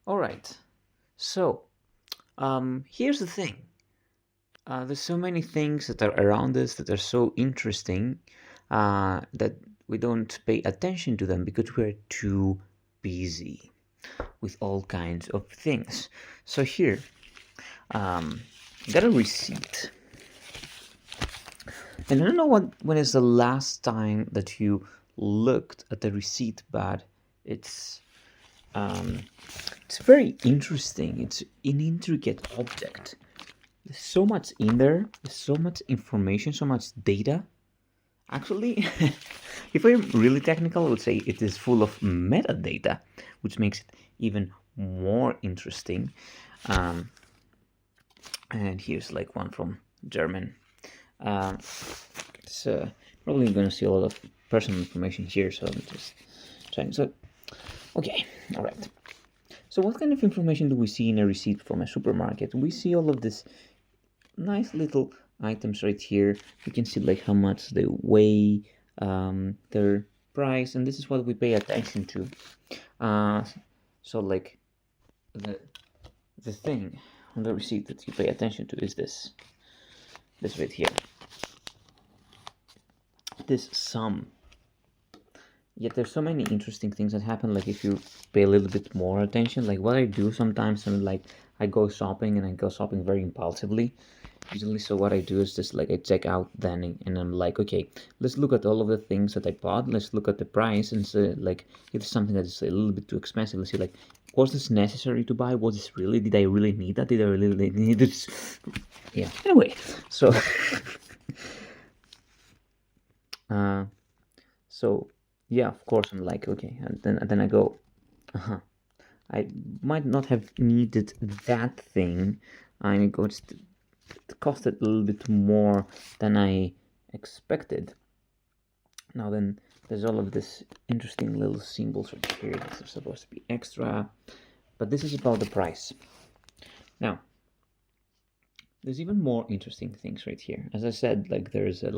All right. So, here's the thing. There's so many things that are around us that are so interesting that we don't pay attention to them because we're too busy with all kinds of things. So here, um, got a receipt, and I don't know when is the last time that you looked at the receipt, but it's um, it's very interesting. It's an intricate object. There's so much in there. There's so much information, so much data. Actually, if I'm really technical, I would say it is full of metadata, which makes it even more interesting. Um, and here's like one from German. Um, it's probably going to see a lot of personal information here, so I'm just trying. So, okay, all right. So, what kind of information do we see in a receipt from a supermarket? We see all of this nice little items right here. You can see like how much they weigh, their price, and this is what we pay attention to. So like the the thing on the receipt that you pay attention to is this right here, this sum. Yet there's so many interesting things that happen. Like if you pay a little bit more attention, like what I do sometimes, I'm like I go shopping and I go shopping very impulsively usually. So what I do is just like I check out then and I'm like, okay, let's look at all of the things that I bought, let's look at the price and say like if it's something that is a little bit too expensive, let's see like was this necessary to buy, was this really, did I really need that, did I really need this? Yeah, anyway, so uh so yeah, of course I'm like okay, and then I go, uh-huh, I might not have needed that thing, and it goes it costed a little bit more than I expected. Now then, there's all of this interesting little symbols right here that are supposed to be extra, but this is about the price. Now, there's even more interesting things right here. As I said, like there's a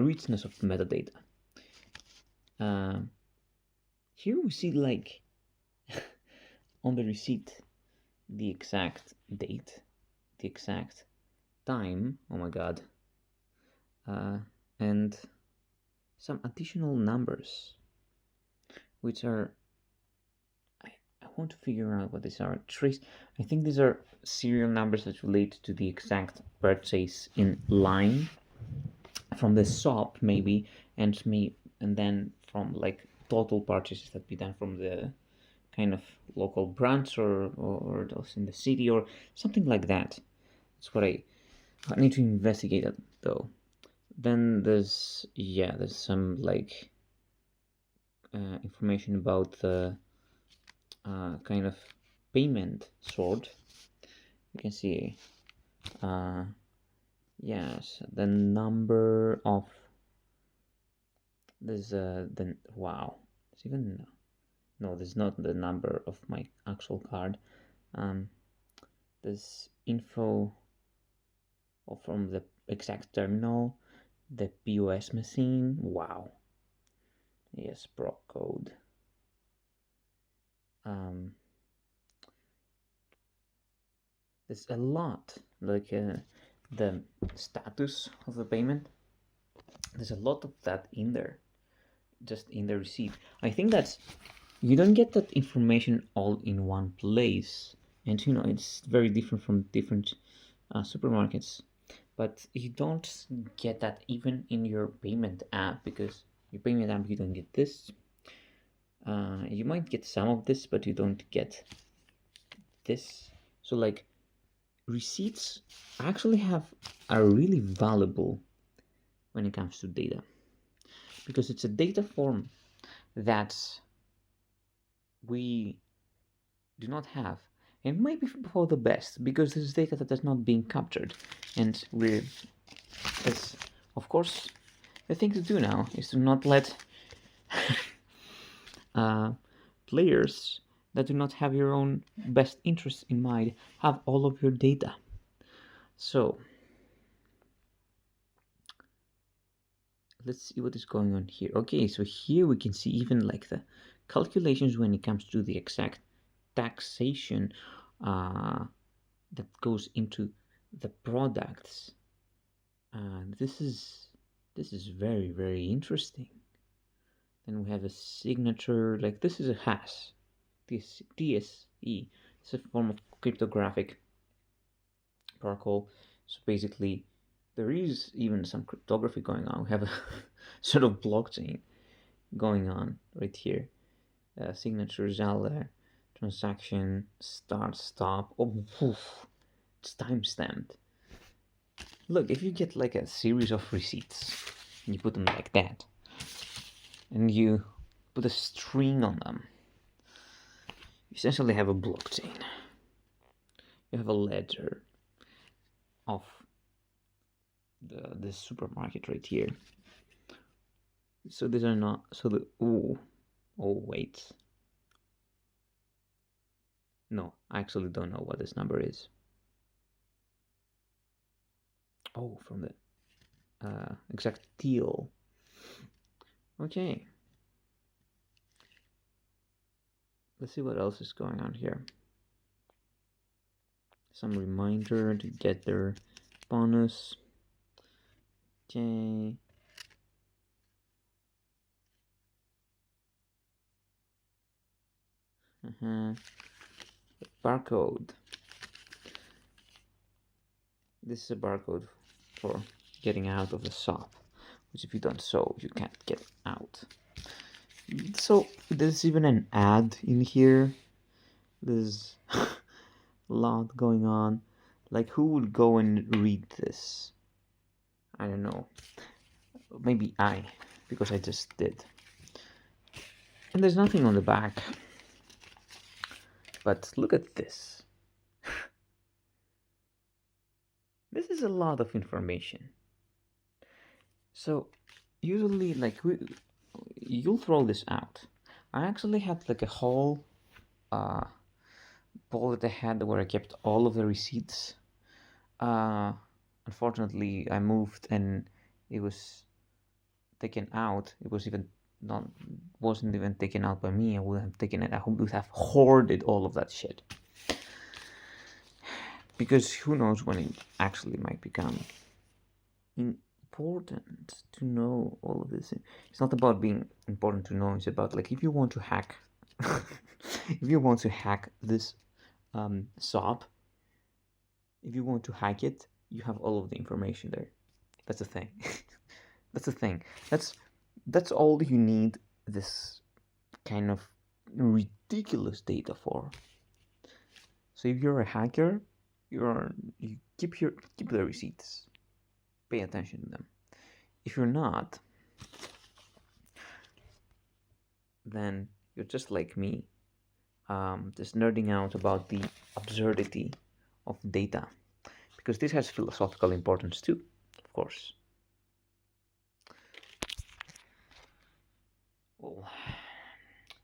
richness of metadata. Uh, Here we see like on the receipt the exact date, the exact time. Oh my god. And some additional numbers, which are I want to figure out what these are. Trace. I think these are serial numbers that relate to the exact purchase in line from the shop, maybe, and then from like total purchases that be done from the kind of local branch or those in the city or something like that. That's what I need to investigate it though. Then there's some like information about the kind of payment sort. You can see yes, the number of this the wow, it's even no, this is not the number of my actual card. um this info from the exact terminal, the POS machine. Wow, yes, proc code. um there's a lot like the status of the payment. There's a lot of that in there, just in the receipt. I think that's you don't get that information all in one place, and it's very different from different supermarkets. But you don't get that even in your payment app, because your payment app you don't get this. You might get some of this, but you don't get this. So like receipts actually are really valuable when it comes to data, because it's a data form that we do not have, and maybe for the best, because this is data that is not being captured, and we're as of course the thing to do now is to not let uh, players that do not have your own best interests in mind have all of your data. So let's see what is going on here. Okay, so here we can see even like the calculations when it comes to the exact taxation uh, that goes into the products. This is very, very interesting. Then we have a signature, like this is a hash. This TSE. It's a form of cryptographic protocol. So basically, there is even some cryptography going on. We have a sort of blockchain going on right here. Signature, Zeller, transaction, start, stop. Oh, poof. It's timestamped. Look, if you get like a series of receipts, and you put them like that, and you put a string on them, you essentially have a blockchain. You have a ledger of the supermarket right here. So these are not so the oh wait. No, I actually don't know what this number is. Oh, from the exact deal. Okay. Let's see what else is going on here. Some reminder to get their bonus. Okay. Barcode. This is a barcode for getting out of the shop, which if you don't sew, you can't get out. So there's even an ad in here. There's a lot going on. Like, who would go and read this? I don't know. Maybe I, because I just did. And there's nothing on the back. But look at this. This is a lot of information. So usually, like, you'll throw this out. I actually had like a whole bowl that I had where I kept all of the receipts. Unfortunately, I moved and it was taken out. It was even not wasn't even taken out by me. I would have taken it. I would have hoarded all of that shit, because who knows when it actually might become important to know all of this. It's not about being important to know. It's about, like, if you want to hack, if you want to hack this SOP, if you want to hack it, you have all of the information there. That's the thing. That's the thing. That's all you need this kind of ridiculous data for. So if you're a hacker, you keep the receipts. Pay attention to them. If you're not, then you're just like me, just nerding out about the absurdity of data, because this has philosophical importance too, of course. Well,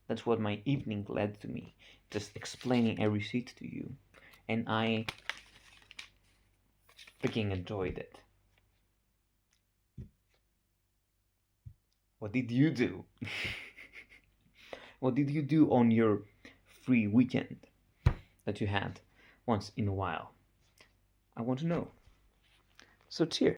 that's what my evening led to me, just explaining a receipt to you, and I freaking enjoyed it. What did you do? What did you do on your free weekend that you had once in a while? I want to know. So cheers.